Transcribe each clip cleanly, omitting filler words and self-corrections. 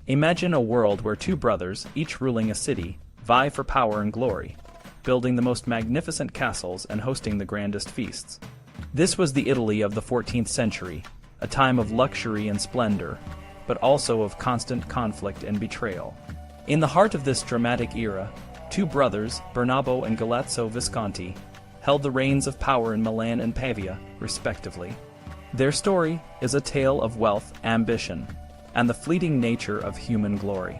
Imagine a world where two brothers, each ruling a city, vie for power and glory, building the most magnificent castles and hosting the grandest feasts. This was the Italy of the 14th century, a time of luxury and splendor, but also of constant conflict and betrayal. In the heart of this dramatic era, two brothers, Bernabò and Galeazzo Visconti, held the reins of power in Milan and Pavia, respectively. Their story is a tale of wealth, ambition, and the fleeting nature of human glory.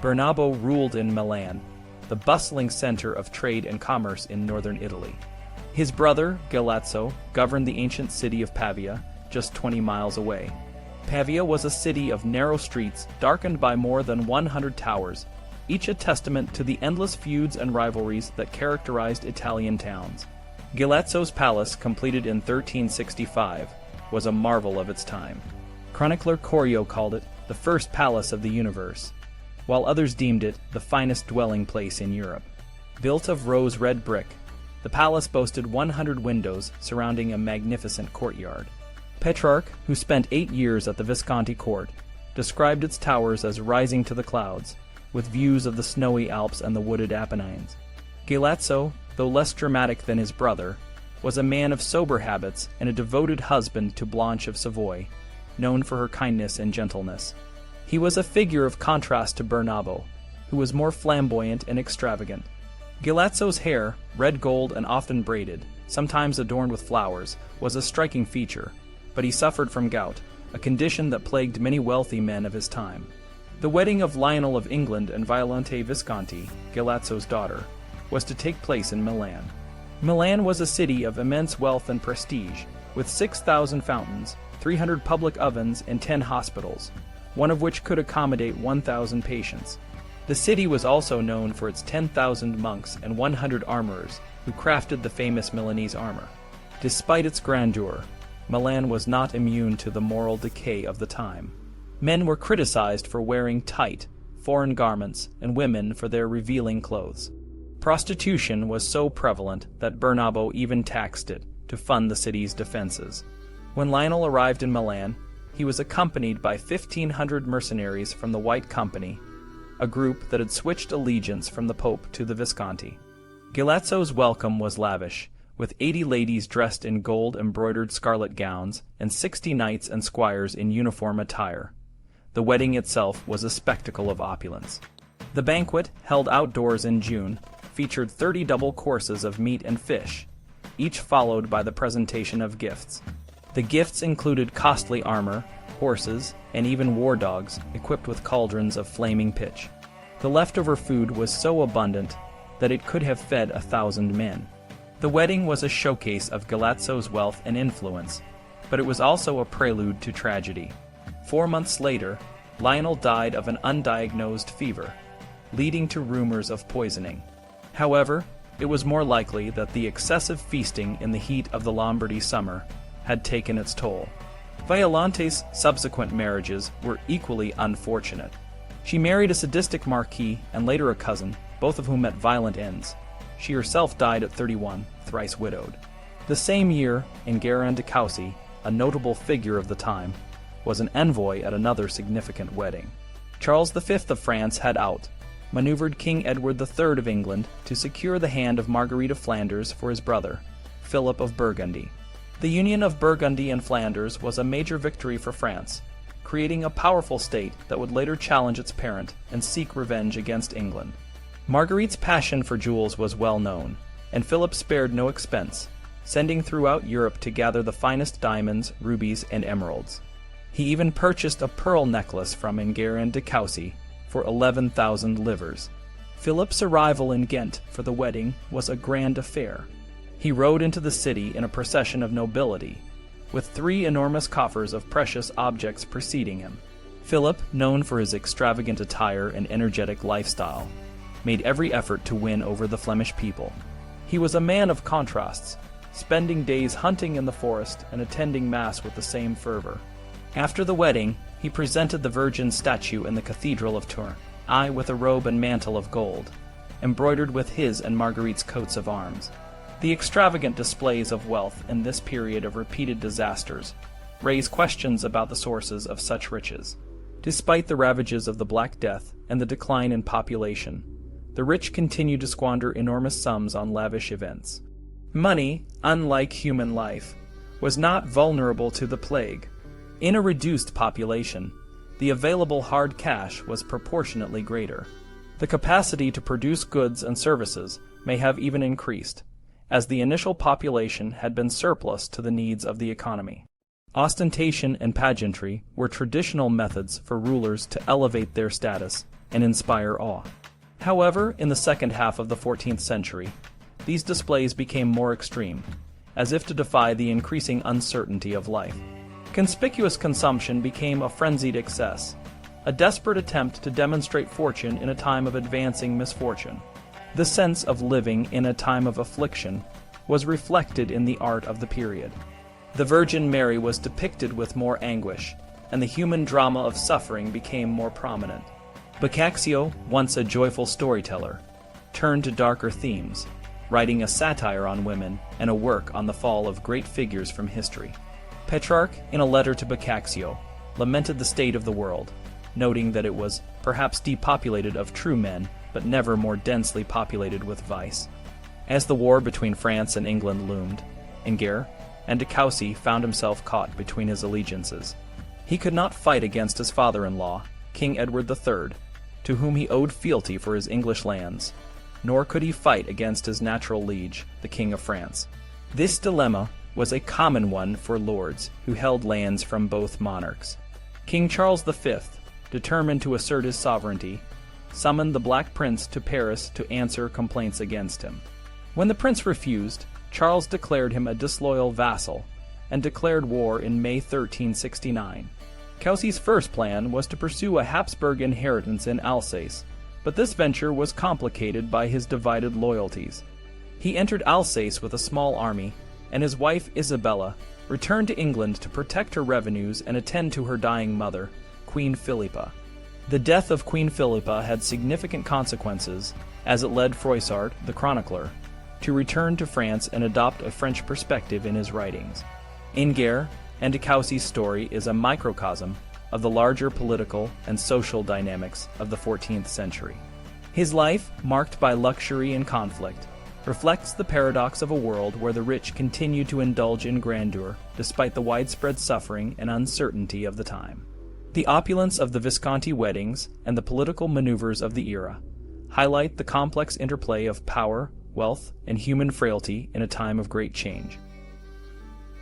Bernabò ruled in Milan, the bustling center of trade and commerce in northern Italy. His brother, Galeazzo, governed the ancient city of Pavia, just 20 miles away. Pavia was a city of narrow streets darkened by more than 100 towers, each a testament to the endless feuds and rivalries that characterized Italian towns. Galeazzo's palace, completed in 1365, was a marvel of its time. Chronicler Corio called it the first palace of the universe, while others deemed it the finest dwelling place in Europe. Built of rose-red brick, the palace boasted 100 windows surrounding a magnificent courtyard. Petrarch, who spent 8 years at the Visconti court, described its towers as rising to the clouds, with views of the snowy Alps and the wooded Apennines. Galeazzo, though less dramatic than his brother, was a man of sober habits and a devoted husband to Blanche of Savoy, known for her kindness and gentleness. He was a figure of contrast to Bernabò, who was more flamboyant and extravagant. Galeazzo's hair, red gold and often braided, sometimes adorned with flowers, was a striking feature, but he suffered from gout, a condition that plagued many wealthy men of his time. The wedding of Lionel of England and Violante Visconti, Galeazzo's daughter, was to take place in Milan. Milan was a city of immense wealth and prestige, with 6,000 fountains, 300 public ovens, and 10 hospitals, one of which could accommodate 1,000 patients. The city was also known for its 10,000 monks and 100 armorers who crafted the famous Milanese armor. Despite its grandeur, Milan was not immune to the moral decay of the time. Men were criticized for wearing tight, foreign garments, and women for their revealing clothes. Prostitution was so prevalent that Bernabò even taxed it to fund the city's defenses. When Lionel arrived in Milan, he was accompanied by 1,500 mercenaries from the White Company, a group that had switched allegiance from the Pope to the Visconti. Galeazzo's welcome was lavish, with 80 ladies dressed in gold-embroidered scarlet gowns and 60 knights and squires in uniform attire. The wedding itself was a spectacle of opulence. The banquet, held outdoors in June, featured 30 double courses of meat and fish, each followed by the presentation of gifts. The gifts included costly armor, horses, and even war dogs equipped with cauldrons of flaming pitch. The leftover food was so abundant that it could have fed 1,000 men. The wedding was a showcase of Galeazzo's wealth and influence, but it was also a prelude to tragedy. 4 months later, Lionel died of an undiagnosed fever, leading to rumors of poisoning. However, it was more likely that the excessive feasting in the heat of the Lombardy summer had taken its toll. Violante's subsequent marriages were equally unfortunate. She married a sadistic marquis and later a cousin, both of whom met violent ends. She herself died at 31, thrice widowed. The same year, Enguerrand de Coucy, a notable figure of the time, was an envoy at another significant wedding. Charles V of France had maneuvered King Edward III of England to secure the hand of Marguerite of Flanders for his brother, Philip of Burgundy. The union of Burgundy and Flanders was a major victory for France, creating a powerful state that would later challenge its parent and seek revenge against England. Marguerite's passion for jewels was well known, and Philip spared no expense, sending throughout Europe to gather the finest diamonds, rubies, and emeralds. He even purchased a pearl necklace from Enguerrand de Coucy for 11,000 livres. Philip's arrival in Ghent for the wedding was a grand affair. He rode into the city in a procession of nobility, with 3 enormous coffers of precious objects preceding him. Philip, known for his extravagant attire and energetic lifestyle, made every effort to win over the Flemish people. He was a man of contrasts, spending days hunting in the forest and attending Mass with the same fervor. After the wedding, he presented the Virgin statue in the Cathedral of Tours, with a robe and mantle of gold, embroidered with his and Marguerite's coats of arms. The extravagant displays of wealth in this period of repeated disasters raise questions about the sources of such riches. Despite the ravages of the Black Death and the decline in population, the rich continued to squander enormous sums on lavish events. Money, unlike human life, was not vulnerable to the plague. In a reduced population, the available hard cash was proportionately greater. The capacity to produce goods and services may have even increased, as the initial population had been surplus to the needs of the economy. Ostentation and pageantry were traditional methods for rulers to elevate their status and inspire awe. However, in the second half of the 14th century, these displays became more extreme, as if to defy the increasing uncertainty of life. Conspicuous consumption became a frenzied excess, a desperate attempt to demonstrate fortune in a time of advancing misfortune. The sense of living in a time of affliction was reflected in the art of the period. The Virgin Mary was depicted with more anguish, and the human drama of suffering became more prominent. Boccaccio, once a joyful storyteller, turned to darker themes, writing a satire on women and a work on the fall of great figures from history. Petrarch, in a letter to Boccaccio, lamented the state of the world, noting that it was perhaps depopulated of true men, but never more densely populated with vice. As the war between France and England loomed, Enguerrand de Coucy found himself caught between his allegiances. He could not fight against his father-in-law, King Edward III, to whom he owed fealty for his English lands, nor could he fight against his natural liege, the King of France. This dilemma was a common one for lords who held lands from both monarchs. King Charles V, determined to assert his sovereignty, summoned the Black Prince to Paris to answer complaints against him. When the prince refused, Charles declared him a disloyal vassal and declared war in May 1369. Coucy's first plan was to pursue a Habsburg inheritance in Alsace, but this venture was complicated by his divided loyalties. He entered Alsace with a small army, and his wife Isabella returned to England to protect her revenues and attend to her dying mother, Queen Philippa. The death of Queen Philippa had significant consequences, as it led Froissart, the chronicler, to return to France and adopt a French perspective in his writings. Enguerrand de Coucy's story is a microcosm of the larger political and social dynamics of the 14th century. His life, marked by luxury and conflict, reflects the paradox of a world where the rich continue to indulge in grandeur despite the widespread suffering and uncertainty of the time. The opulence of the Visconti weddings and the political maneuvers of the era highlight the complex interplay of power, wealth, and human frailty in a time of great change.